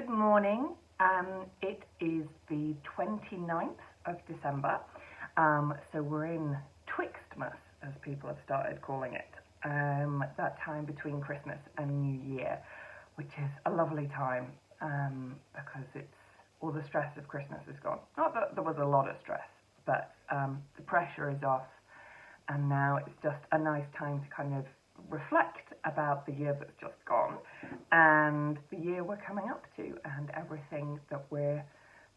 Good morning. It is the 29th of December, so we're in Twixtmas, as people have started calling it, that time between Christmas and New Year, which is a lovely time because it's all the stress of Christmas is gone. Not that there was a lot of stress, but the pressure is off, and now it's just a nice time to kind of reflect about the year that's just gone and the year we're coming up to and everything that we're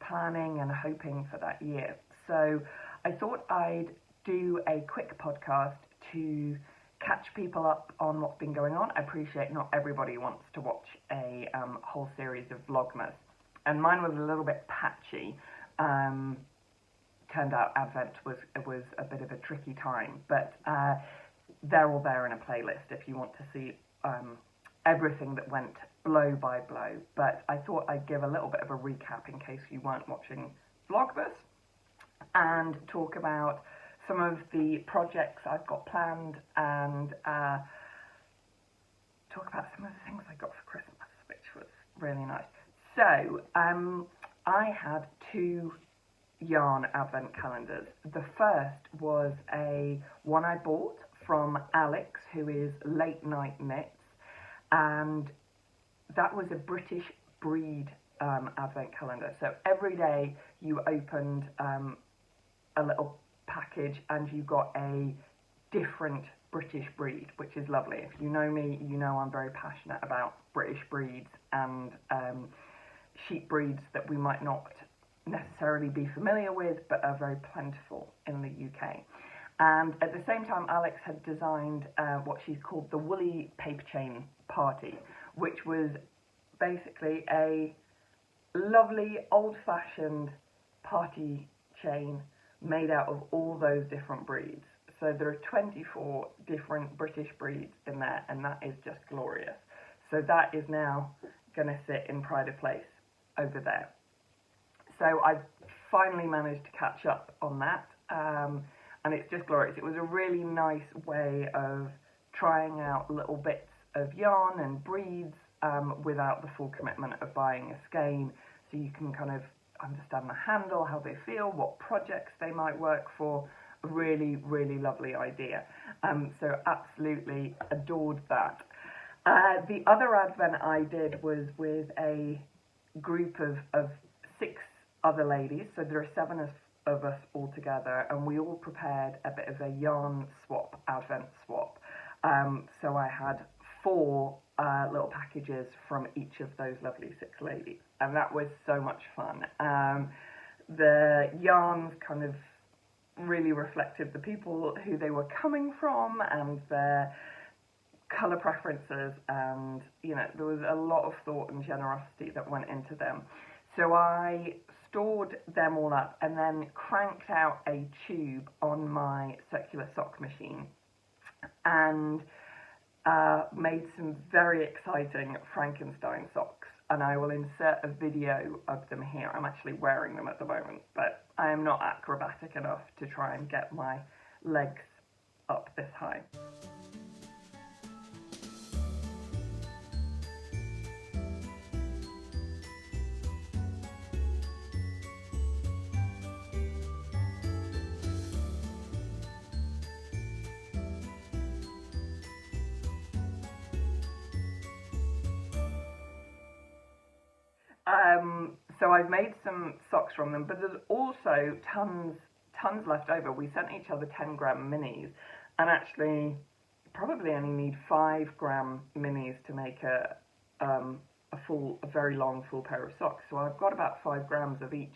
planning and hoping for that year. So I thought I'd do a quick podcast to catch people up on what's been going on. I appreciate not everybody wants to watch a whole series of Vlogmas, and mine was a little bit patchy. Turned out Advent was a bit of a tricky time, but they're all there in a playlist if you want to see everything that went blow by blow. But I thought I'd give a little bit of a recap in case you weren't watching Vlogmas, and talk about some of the projects I've got planned, and talk about some of the things I got for Christmas, which was really nice. So I had two yarn advent calendars. The first was one I bought from Alex, who is Late Night Knits, and that was a British breed advent calendar. So every day you opened a little package and you got a different British breed, which is lovely. If you know me, you know I'm very passionate about British breeds and sheep breeds that we might not necessarily be familiar with, but are very plentiful in the UK. And at the same time, Alex had designed what she's called the Woolly Paper Chain Party, which was basically a lovely old-fashioned party chain made out of all those different breeds. So there are 24 different British breeds in there, and that is just glorious. So that is now going to sit in pride of place over there. So I've finally managed to catch up on that, and it's just glorious. It was a really nice way of trying out little bits of yarn and breeds without the full commitment of buying a skein, so you can kind of understand the handle, how they feel, what projects they might work for. A really, really lovely idea. So absolutely adored that. The other Advent I did was with a group of 6 other ladies, so there are 7 of us all together, and we all prepared a bit of a yarn swap, Advent swap. So I had 4 little packages from each of those lovely 6 ladies, and that was so much fun. The yarns kind of really reflected the people who they were coming from and their colour preferences, and you know, there was a lot of thought and generosity that went into them. So I stored them all up and then cranked out a tube on my circular sock machine and made some very exciting Frankenstein socks, and I will insert a video of them here. I'm actually wearing them at the moment, but I am not acrobatic enough to try and get my legs up this high. So I've made some socks from them, but there's also tons left over. We sent each other 10-gram minis, and actually probably only need 5-gram minis to make a very long full pair of socks. So I've got about 5 grams of each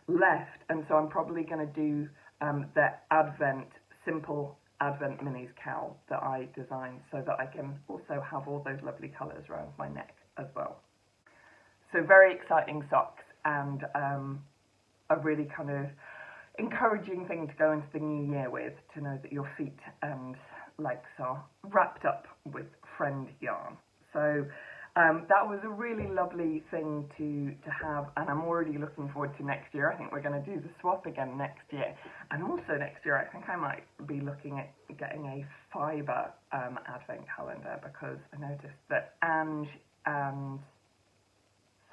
left, and so I'm probably going to do the simple Advent minis cowl that I designed, so that I can also have all those lovely colours around my neck as well. So very exciting socks, and a really kind of encouraging thing to go into the new year with, to know that your feet and legs are wrapped up with friend yarn. So that was a really lovely thing to have, and I'm already looking forward to next year. I think we're going to do the swap again next year, and also next year I think I might be looking at getting a fibre advent calendar, because I noticed that Ange and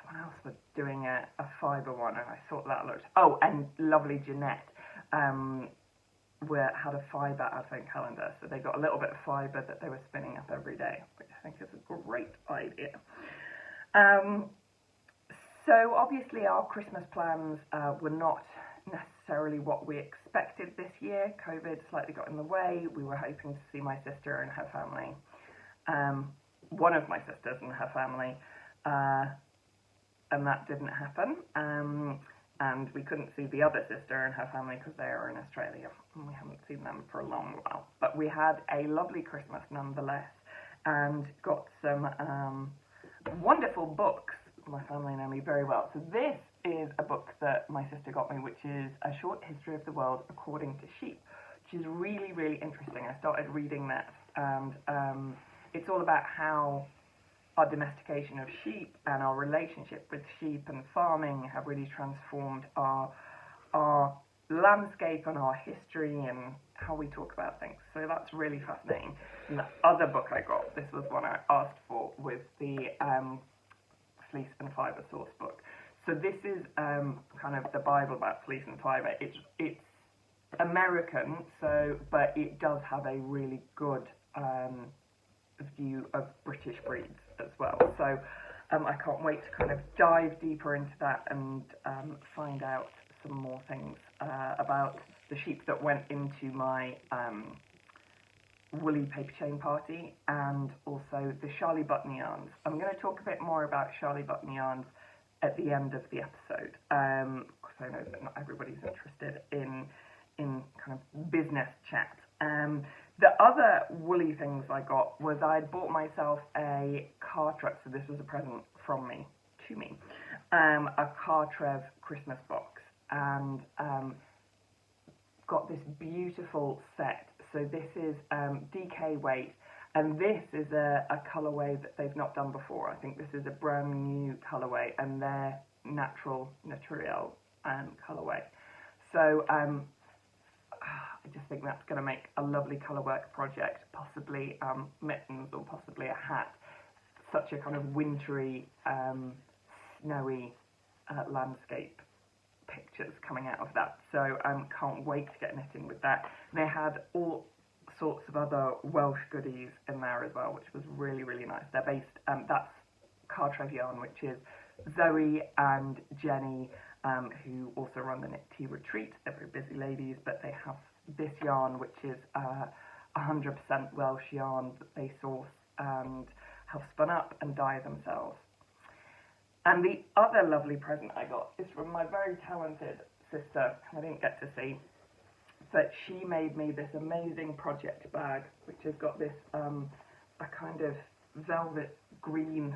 someone else a fibre one, and I thought that looked... Oh, and lovely Jeanette had a fibre advent calendar, so they got a little bit of fibre that they were spinning up every day, which I think is a great idea. So obviously our Christmas plans were not necessarily what we expected this year. COVID slightly got in the way. We were hoping to see my sister and her family, one of my sisters and her family, and that didn't happen. And we couldn't see the other sister and her family because they are in Australia, and we haven't seen them for a long while. But we had a lovely Christmas nonetheless, and got some wonderful books. My family know me very well. So this is a book that my sister got me, which is A Short History of the World According to Sheep, which is really, really interesting. I started reading that, and it's all about how our domestication of sheep and our relationship with sheep and farming have really transformed our landscape and our history and how we talk about things. So that's really fascinating. And the other book I got, this was one I asked for, was the Fleece and Fibre Source book. So this is kind of the Bible about fleece and fibre. It's American, but it does have a really good view of British breeds as well. So I can't wait to kind of dive deeper into that and find out some more things about the sheep that went into my woolly paper chain party, and also the Charlie Button yarns. I'm going to talk a bit more about Charlie Button yarns at the end of the episode, because I know that not everybody's interested in kind of business chat. The other woolly things I got was I'd bought myself a Cartrev, so this was a present from me, to me, a Cartrev Christmas box, and got this beautiful set. So this is DK weight, and this is a colourway that they've not done before. I think this is a brand new colourway, and their natural colourway. So I just think that's going to make a lovely colourwork project, possibly mittens or possibly a hat. Such a kind of wintry, snowy landscape pictures coming out of that. So can't wait to get knitting with that. They had all sorts of other Welsh goodies in there as well, which was really, really nice. They're based, that's Cartrev yarn, which is Zoe and Jenny, who also run the Knit Tea Retreat. They're very busy ladies, but they have this yarn, which is 100% Welsh yarn that they source and have spun up and dye themselves. And the other lovely present I got is from my very talented sister, who I didn't get to see, but she made me this amazing project bag, which has got this a kind of velvet green,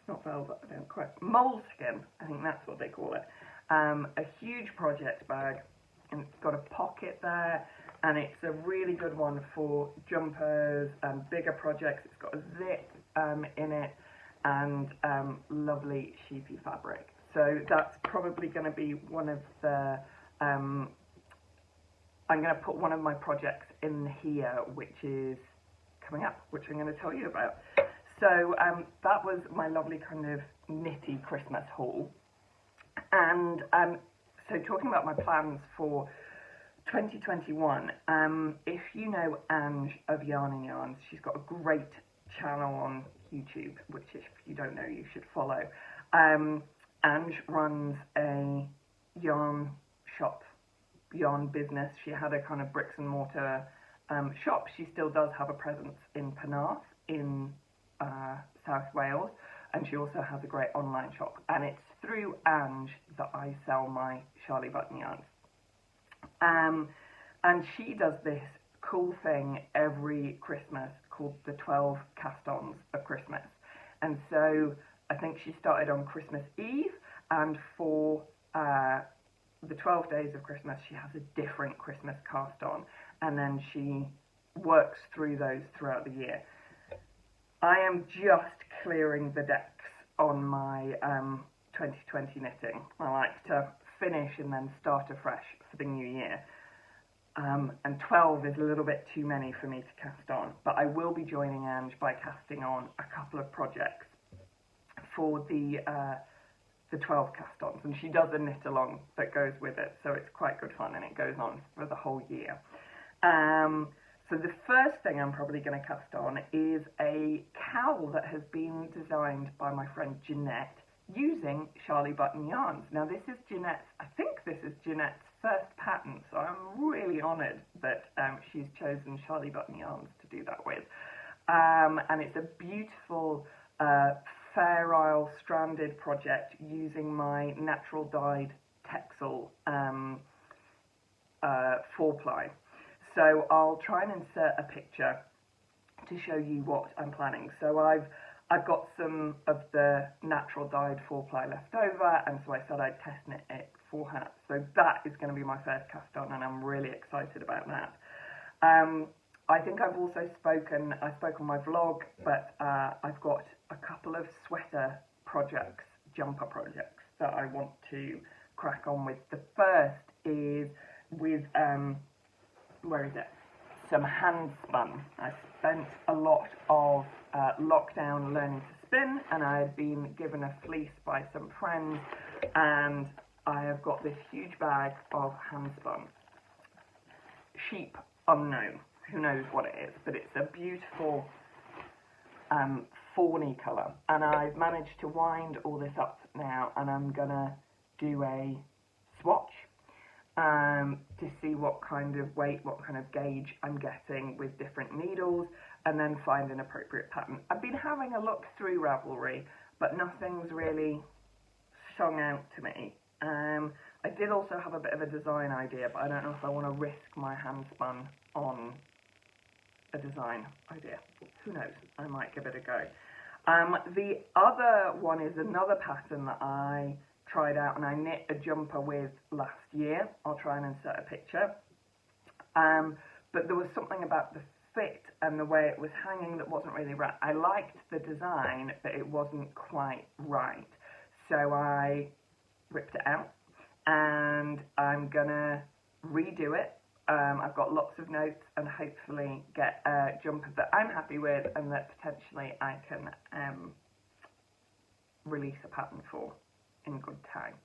not velvet, I don't quite, moleskin, I think that's what they call it. A huge project bag, and it's got a pocket there, and it's a really good one for jumpers and bigger projects. It's got a zip in it, and lovely sheepy fabric. So that's probably going to be one of the, I'm going to put one of my projects in here, which is coming up, which I'm going to tell you about. So that was my lovely kind of nitty Christmas haul. And so talking about my plans for 2021, if you know Ange of Yarn and Yarns, she's got a great channel on YouTube, which if you don't know, you should follow. Ange runs a yarn shop, yarn business. She had a kind of bricks and mortar shop. She still does have a presence in Penarth in South Wales, and she also has a great online shop, and it's through Ange that I sell my Charlie Button yarns. And she does this cool thing every Christmas called the 12 cast-ons of Christmas. And so I think she started on Christmas Eve, and for the 12 days of Christmas she has a different Christmas cast-on, and then she works through those throughout the year. I am just clearing the decks on my 2020 knitting. I like to finish and then start afresh for the new year. And 12 is a little bit too many for me to cast on, but I will be joining Ange by casting on a couple of projects for the the 12 cast-ons, and she does a knit-along that goes with it, so it's quite good fun, and it goes on for the whole year. So the first thing I'm probably going to cast on is a cowl that has been designed by my friend Jeanette using Charlie Button yarns. Now I think this is Jeanette's first pattern, so I'm really honoured that she's chosen Charlie Button yarns to do that with. And it's a beautiful Fair Isle stranded project using my natural dyed Texel 4-ply. So I'll try and insert a picture to show you what I'm planning. So I've got some of the natural dyed 4-ply left over, and so I said I'd test knit it for her. So that is going to be my first cast on, and I'm really excited about that. I think I've also I spoke on my vlog, but I've got a couple of sweater projects, jumper projects, that I want to crack on with. The first is with, some hand spun. I spent a lot of lockdown learning to spin, and I had been given a fleece by some friends, and I have got this huge bag of hand spun. Sheep unknown, who knows what it is, but it's a beautiful fawny colour, and I've managed to wind all this up now, and I'm gonna do a swatch to see what kind of weight, what kind of gauge I'm getting with different needles, and then find an appropriate pattern. I've been having a look through Ravelry, but nothing's really sung out to me. I did also have a bit of a design idea, but I don't know if I want to risk my hand spun on a design idea. Who knows? I might give it a go. The other one is another pattern that I tried out and I knit a jumper with last year. I'll try and insert a picture. But there was something about the fit and the way it was hanging that wasn't really right. I liked the design, but it wasn't quite right. So I ripped it out, and I'm gonna redo it. I've got lots of notes, and hopefully get a jumper that I'm happy with and that potentially I can release a pattern for in good time.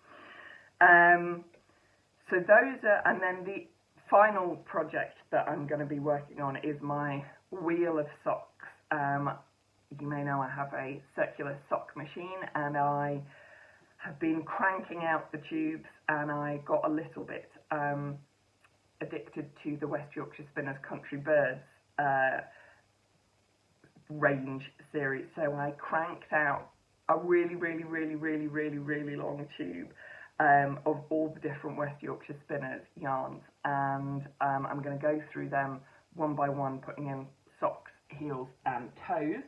So those are, and then the final project that I'm going to be working on is my wheel of socks. You may know I have a circular sock machine, and I have been cranking out the tubes, and I got a little bit addicted to the West Yorkshire Spinners Country Birds range series, so I cranked out a really long tube of all the different West Yorkshire Spinners yarns, and I'm going to go through them one by one, putting in socks, heels and toes.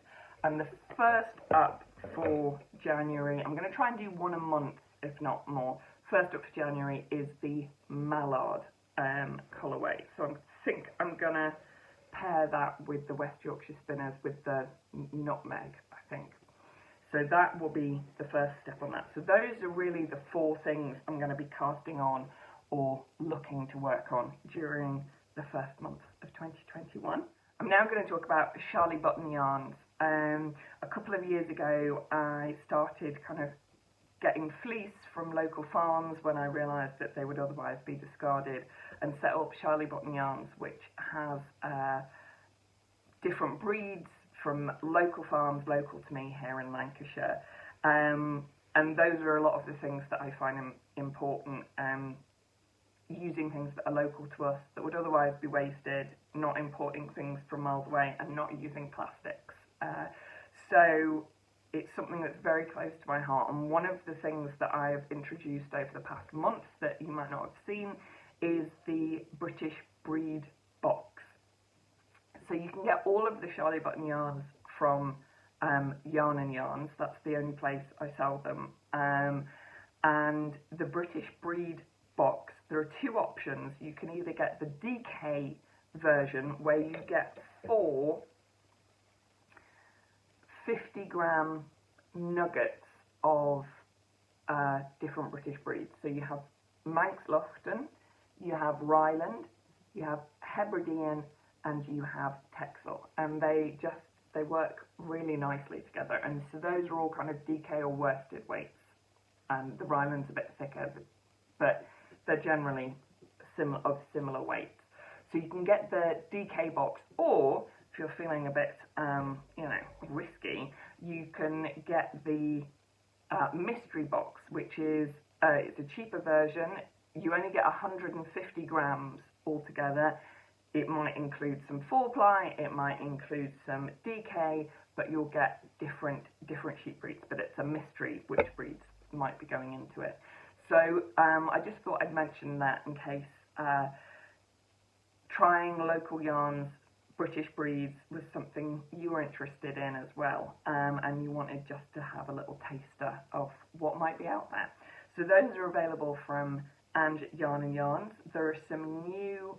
And the first up for January, I'm going to try and do one a month, if not more. First up for January is the Mallard colourway. So I think I'm going to pair that with the West Yorkshire Spinners with the Nutmeg, I think. So that will be the first step on that. So those are really the four things I'm going to be casting on or looking to work on during the first month of 2021. I'm now going to talk about Charlie Button yarns. A couple of years ago, I started kind of getting fleece from local farms when I realised that they would otherwise be discarded, and set up Charlie Button yarns, which has different breeds from local farms local to me here in Lancashire, and those are a lot of the things that I find important, using things that are local to us that would otherwise be wasted, not importing things from miles away, and not using plastics. So it's something that's very close to my heart, and one of the things that I've introduced over the past month that you might not have seen is the British breed box. So you can get all of the Charlie Button yarns from Yarn and Yarns. That's the only place I sell them. And the British breed box, there are two options. You can either get the DK version, where you get 4 50-gram nuggets of different British breeds. So you have Manx Loughton, you have Ryland, you have Hebridean, and you have Texel, and they work really nicely together. And so those are all kind of DK or worsted weights and the Ryland's a bit thicker, but they're generally of similar weights. So you can get the DK box, or if you're feeling a bit, risky, you can get the mystery box, which is it's a cheaper version. You only get 150 grams altogether. It might include some 4-ply, it might include some DK, but you'll get different sheep breeds, but it's a mystery which breeds might be going into it. So I just thought I'd mention that in case trying local yarns, British breeds, was something you were interested in as well, and you wanted just to have a little taster of what might be out there. So those are available from And Yarn and Yarns. There are some new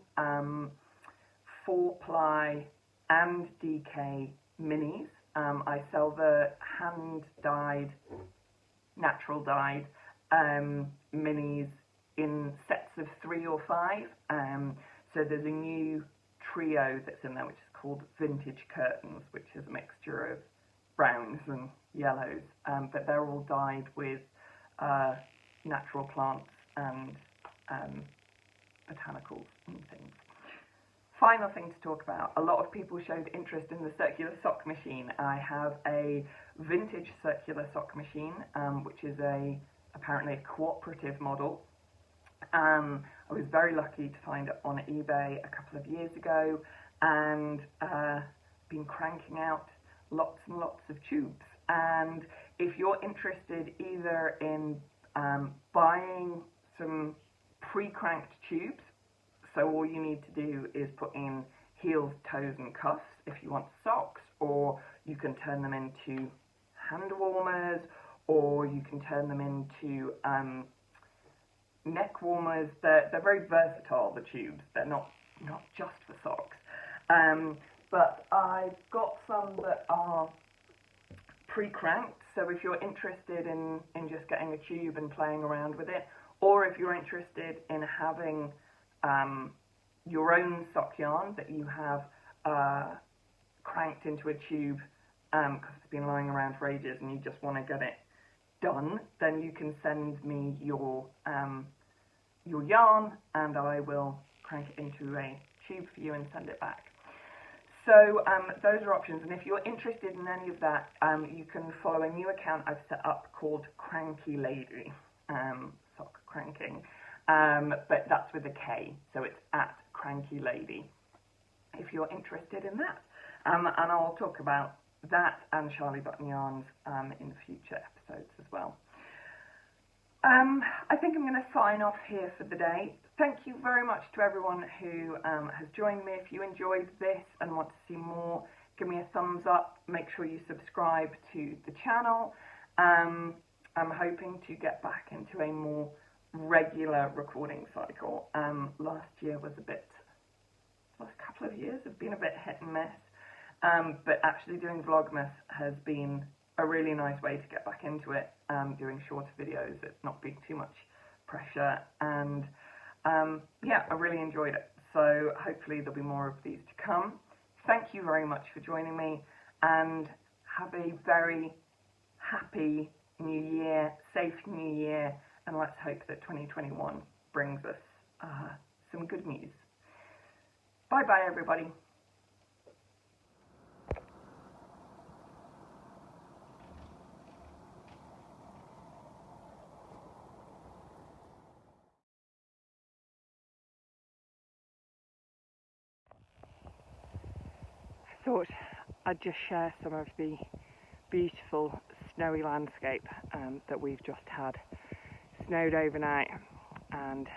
4-ply and DK minis. I sell the hand-dyed, natural-dyed minis in sets of 3 or 5. So there's a new trio that's in there, which is called Vintage Curtains, which is a mixture of browns and yellows, but they're all dyed with natural plants and botanicals and things. Final thing to talk about, a lot of people showed interest in the circular sock machine. I have a vintage circular sock machine, which is apparently a cooperative model. I was very lucky to find it on eBay a couple of years ago, and been cranking out lots and lots of tubes. And if you're interested either in buying some pre-cranked tubes, so all you need to do is put in heels, toes and cuffs if you want socks, or you can turn them into hand warmers, or you can turn them into neck warmers. They're very versatile, the tubes. They're not just for socks. But I've got some that are pre-cranked, so if you're interested in just getting a tube and playing around with it, or if you're interested in having your own sock yarn that you have cranked into a tube because it's been lying around for ages and you just want to get it done, then you can send me your yarn and I will crank it into a tube for you and send it back. So those are options, and if you're interested in any of that, you can follow a new account I've set up called Cranky Lady, sock cranking, but that's with a K, so it's at Cranky Lady, if you're interested in that. And I'll talk about that and Charlie Button yarns in future episodes as well. I think I'm going to sign off here for the day. Thank you very much to everyone who has joined me. If you enjoyed this and want to see more, give me a thumbs up. Make sure you subscribe to the channel. I'm hoping to get back into a more regular recording cycle. Last couple of years have been a bit hit and miss, but actually doing Vlogmas has been a really nice way to get back into it, doing shorter videos. It's not been too much pressure, and yeah, I really enjoyed it. So hopefully there'll be more of these to come. Thank you very much for joining me, and have a very happy New Year, safe New Year, and let's hope that 2021 brings us some good news. Bye bye everybody. I thought I'd just share some of the beautiful snowy landscape that we've just had. Snowed overnight and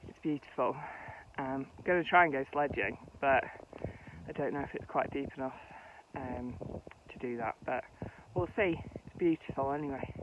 it's beautiful. I'm going to try and go sledging, but I don't know if it's quite deep enough to do that, but we'll see. It's beautiful anyway.